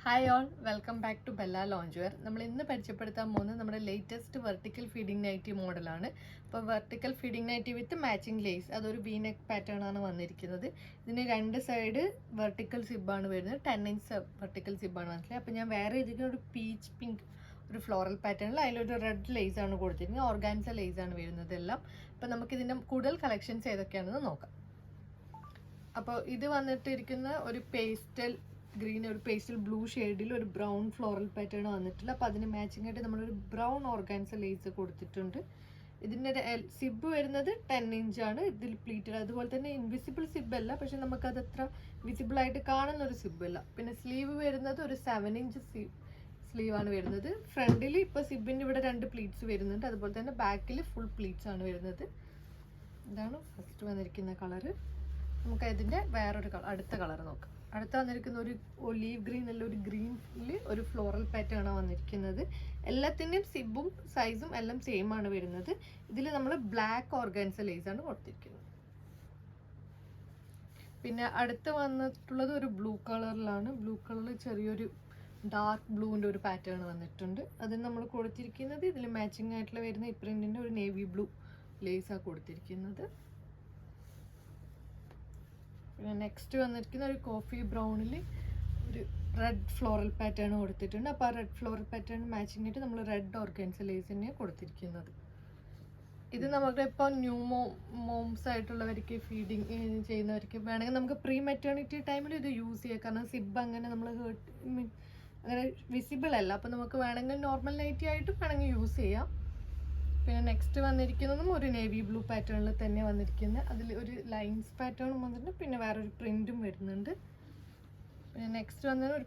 Hi all, welcome back to Bella lounge wear. നമ്മൾ ഇന്ന് പരിചയപ്പെടുത്താൻ പോകുന്നത് നമ്മുടെ ലേറ്റസ്റ്റ് വെർട്ടിക്കൽ ഫീഡിംഗ് നൈറ്റി മോഡലാണ്. അപ്പോൾ വെർട്ടിക്കൽ ഫീഡിംഗ് നൈറ്റി വിത്ത് മാച്ചിങ് ലേസ്, അതൊരു വി നെക്ക് പാറ്റേൺ ആണ് വന്നിരിക്കുന്നത്. ഇതിന് രണ്ട് സൈഡ് വെർട്ടിക്കൽ സിബാണ് വരുന്നത്, 10 ഇഞ്ച് വെർട്ടിക്കൽ സിബാണ് മനസ്സിലായി. അപ്പോൾ ഞാൻ വേറെ ഇതിന് ഒരു പീച്ച് പിങ്ക് ഒരു ഫ്ലോറൽ പാറ്റേണിൽ അതിലൊരു റെഡ് ലേസ് ആണ് കൊടുത്തിരിക്കുന്നത്, ഓർഗാൻസ ലേസ് ആണ് വരുന്നത് എല്ലാം. അപ്പോൾ നമുക്കിതിൻ്റെ കൂടുതൽ കളക്ഷൻസ് ഏതൊക്കെയാണെന്ന് നോക്കാം. അപ്പോൾ ഇത് വന്നിട്ടിരിക്കുന്ന ഒരു പേസ്റ്റൽ ഗ്രീൻ, ഒരു പേസ്റ്റൽ ബ്ലൂ ഷെയ്ഡിൽ ഒരു ബ്രൗൺ ഫ്ലോറൽ പാറ്റേൺ വന്നിട്ടില്ല. അപ്പോൾ അതിന് മാച്ചിങ് ആയിട്ട് നമ്മളൊരു ബ്രൗൺ ഓർഗാൻസ ലേസ് കൊടുത്തിട്ടുണ്ട്. ഇതിൻ്റെ സിബ് വരുന്നത് 10 ഇഞ്ചാണ് ഇതിൽ പ്ലീറ്റഡ്. അതുപോലെ തന്നെ ഇൻവിസിബിൾ സിബ് അല്ല, പക്ഷെ നമുക്കത് അത്ര വിസിബിൾ ആയിട്ട് കാണുന്ന ഒരു സിബ് അല്ല. പിന്നെ സ്ലീവ് വരുന്നത് ഒരു 7 ഇഞ്ച് സ്ലീവാണ് വരുന്നത്. ഫ്രണ്ടിൽ ഇപ്പോൾ സിബിൻ്റെ ഇവിടെ 2 പ്ലീറ്റ്സ് വരുന്നുണ്ട്. അതുപോലെ തന്നെ ബാക്കിൽ ഫുൾ പ്ലീറ്റ്സ് ആണ് വരുന്നത്. ഇതാണ് ഫസ്റ്റ് വന്നിരിക്കുന്ന കളറ്. നമുക്ക് ഇതിൻ്റെ വേറൊരു അടുത്ത കളർ നോക്കാം. അടുത്ത വന്നിരിക്കുന്ന ഒരു ഒലീവ് ഗ്രീൻ അല്ല, ഒരു ഗ്രീനിൽ ഒരു ഫ്ലോറൽ പാറ്റേൺ ആണ് വന്നിരിക്കുന്നത്. എല്ലാത്തിൻ്റെയും സിബും സൈസും എല്ലാം സെയിം ആണ് വരുന്നത്. ഇതിൽ നമ്മൾ ബ്ലാക്ക് ഓർഗാൻസ ലേസ് ആണ് കൊടുത്തിരിക്കുന്നത്. പിന്നെ അടുത്ത് വന്നിട്ടുള്ളത് ഒരു ബ്ലൂ കളറിലാണ്. ബ്ലൂ കളറിൽ ചെറിയൊരു ഡാർക്ക് ബ്ലൂവിൻ്റെ ഒരു പാറ്റേൺ വന്നിട്ടുണ്ട്. അതിന് നമ്മൾ കൊടുത്തിരിക്കുന്നത് ഇതിൽ മാച്ചിങ് ആയിട്ടുള്ള വരുന്ന ഈ പ്രിൻറ്റിൻ്റെ ഒരു നേവി ബ്ലൂ ലേസാണ് കൊടുത്തിരിക്കുന്നത്. പിന്നെ നെക്സ്റ്റ് വന്നിരിക്കുന്ന ഒരു കോഫി ബ്രൗണിൽ ഒരു റെഡ് ഫ്ലോറൽ പാറ്റേൺ കൊടുത്തിട്ടുണ്ട്. അപ്പോൾ ആ റെഡ് ഫ്ലോറൽ പാറ്റേൺ മാച്ചിങ് ആയിട്ട് നമ്മൾ റെഡ് ഓർഗാൻസ ലേസ് തന്നെയാണ് കൊടുത്തിരിക്കുന്നത്. ഇത് നമുക്ക് ഇപ്പോൾ ന്യൂ മോംസ് ആയിട്ടുള്ളവർക്ക് ഫീഡിങ് ചെയ്യുന്നവർക്ക് വേണമെങ്കിൽ നമുക്ക് പ്രീ മെറ്റേണിറ്റി ടൈമിൽ ഇത് യൂസ് ചെയ്യാം. കാരണം സിബ് അങ്ങനെ നമ്മൾ അങ്ങനെ വിസിബിൾ അല്ല. അപ്പോൾ നമുക്ക് വേണമെങ്കിൽ നോർമൽ നൈറ്റി ആയിട്ടും വേണമെങ്കിൽ യൂസ് ചെയ്യാം. പിന്നെ നെക്സ്റ്റ് വന്നിരിക്കുന്നതും ഒരു നേവി ബ്ലൂ പാറ്റേണിൽ തന്നെ വന്നിരിക്കുന്നത്. അതിൽ ഒരു ലൈൻസ് പാറ്റേണും വന്നിട്ടുണ്ട്, പിന്നെ വേറൊരു പ്രിൻറ്റും വരുന്നുണ്ട്. പിന്നെ നെക്സ്റ്റ് വന്നത് ഒരു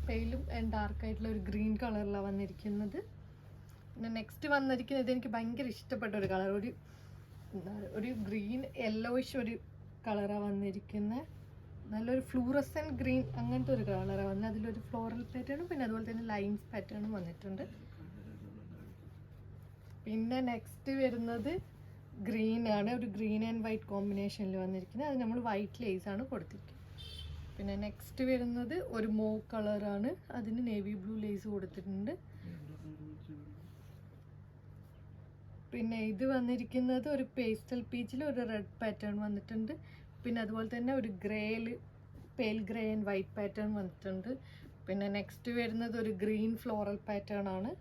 പെയിലും ഡാർക്കായിട്ടുള്ള ഒരു ഗ്രീൻ കളറിലാണ് വന്നിരിക്കുന്നത്. പിന്നെ നെക്സ്റ്റ് വന്നിരിക്കുന്നത് ഇതെനിക്ക് ഭയങ്കര ഇഷ്ടപ്പെട്ട ഒരു കളർ, ഒരു ഗ്രീൻ യെല്ലോയിഷ് ഒരു കളറാണ് വന്നിരിക്കുന്നത്. നല്ലൊരു ഫ്ലൂറസൻ ഗ്രീൻ അങ്ങനത്തെ ഒരു കളറാണ് വന്നത്. അതിലൊരു ഫ്ലോറൽ പാറ്റേണും പിന്നെ അതുപോലെ തന്നെ ലൈൻസ് പാറ്റേണും വന്നിട്ടുണ്ട്. പിന്നെ നെക്സ്റ്റ് വരുന്നത് ഗ്രീൻ ആണ്, ഒരു ഗ്രീൻ ആൻഡ് വൈറ്റ് കോമ്പിനേഷനിൽ വന്നിരിക്കുന്നത്. അത് നമ്മൾ വൈറ്റ് ലേസ് ആണ് കൊടുത്തിരിക്കുന്നത്. പിന്നെ നെക്സ്റ്റ് വരുന്നത് ഒരു മോവ് കളറാണ്, അതിന് നേവി ബ്ലൂ ലേസ് കൊടുത്തിട്ടുണ്ട്. പിന്നെ ഇത് വന്നിരിക്കുന്നത് ഒരു പേസ്റ്റൽ പീച്ചിൽ ഒരു റെഡ് പാറ്റേൺ വന്നിട്ടുണ്ട്. പിന്നെ അതുപോലെ തന്നെ ഒരു pale grey and white pattern വന്നിട്ടുണ്ട്. പിന്നെ നെക്സ്റ്റ് വരുന്നത് ഒരു ഗ്രീൻ ഫ്ലോറൽ പാറ്റേൺ ആണ്.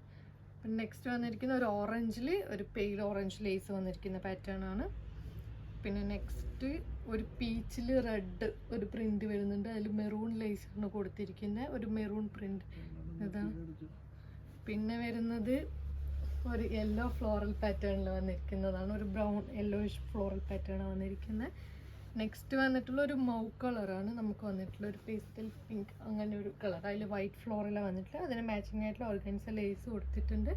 പിന്നെ നെക്സ്റ്റ് വന്നിരിക്കുന്ന ഒരു ഓറഞ്ചിൽ ഒരു പെയിൽ ഓറഞ്ച് ലേസ് വന്നിരിക്കുന്ന പാറ്റേൺ ആണ്. പിന്നെ നെക്സ്റ്റ് ഒരു പീച്ചിൽ റെഡ് ഒരു പ്രിന്റ് വരുന്നുണ്ട്. അതിൽ മെറൂൺ ലേസ് ആണ് കൊടുത്തിരിക്കുന്നത്, ഒരു മെറൂൺ പ്രിന്റ് ഇതാണ്. പിന്നെ വരുന്നത് ഒരു യെല്ലോ ഫ്ലോറൽ പാറ്റേണിൽ വന്നിരിക്കുന്നതാണ്, ഒരു ബ്രൗൺ യെല്ലോയിഷ് ഫ്ലോറൽ പാറ്റേൺ വന്നിരിക്കുന്നത്. നെക്സ്റ്റ് വന്നിട്ടുള്ള ഒരു മൗ കളറാണ് നമുക്ക് വന്നിട്ടുള്ള ഒരു പേസ്റ്റൽ പിങ്ക് അങ്ങനെ ഒരു കളർ. അതിൽ വൈറ്റ് ഫ്ലോറലാണ് വന്നിട്ടുള്ളത്. അതിന് മാച്ചിങ് ആയിട്ടുള്ള ഓർഗൻസ ലേസ് കൊടുത്തിട്ടുണ്ട്.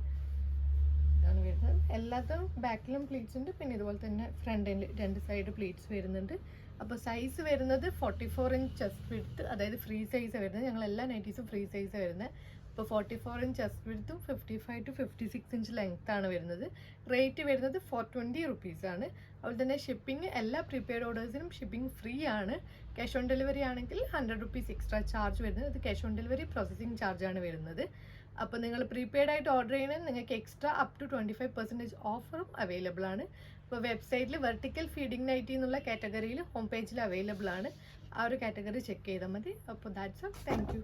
ഇതാണ് വരുന്നത്. എല്ലാത്തിനും ബാക്കിലും പ്ലീറ്റ്സ് ഉണ്ട്. പിന്നെ ഇതുപോലെ തന്നെ ഫ്രണ്ടിൽ 2 സൈഡ് പ്ലീറ്റ്സ് വരുന്നുണ്ട്. അപ്പോൾ സൈസ് വരുന്നത് 44 ഇഞ്ച് ചെസ്റ്റ് വിഡ്ത്ത്, അതായത് ഫ്രീ സൈസ് വരുന്നത്. ഞങ്ങൾ എല്ലാ നൈറ്റീസും ഫ്രീ സൈസ് വരുന്നത്. ഇപ്പോൾ 44 ഇഞ്ച് ചെസ്റ്റ് വിഡ്ത്തും 55 to 56 ഇഞ്ച് ലെങ്ത് ആണ് വരുന്നത്. റേറ്റ് വരുന്നത് 420 റുപ്പീസാണ്. അതുപോലെ തന്നെ ഷിപ്പിംഗ് എല്ലാ പ്രീപെയ്ഡ് ഓർഡേഴ്സിനും ഷിപ്പിംഗ് ഫ്രീ ആണ്. ക്യാഷ് ഓൺ ഡെലിവറി ആണെങ്കിൽ 100 റുപ്പീസ് എക്സ്ട്രാ ചാർജ് വരുന്നത്. അത് ക്യാഷ് ഓൺ ഡെലിവറി പ്രോസസ്സിംഗ് ചാർജാണ് വരുന്നത്. അപ്പോൾ നിങ്ങൾ പ്രീപെയ്ഡ് ആയിട്ട് ഓർഡർ ചെയ്യണമെങ്കിൽ നിങ്ങൾക്ക് എക്സ്ട്രാ അപ് ടു 25% ഓഫറും അവൈലബിൾ ആണ്. ഇപ്പോൾ വെബ്സൈറ്റിൽ വെർട്ടിക്കൽ ഫീഡിംഗ് നൈറ്റി എന്നുള്ള കാറ്റഗറിയിൽ ഹോം പേജിൽ അവൈലബിൾ ആണ്. ആ ഒരു കാറ്റഗറി ചെക്ക് ചെയ്താൽ മതി. അപ്പോൾ ദാറ്റ്സ് ഓൾ. Thank you.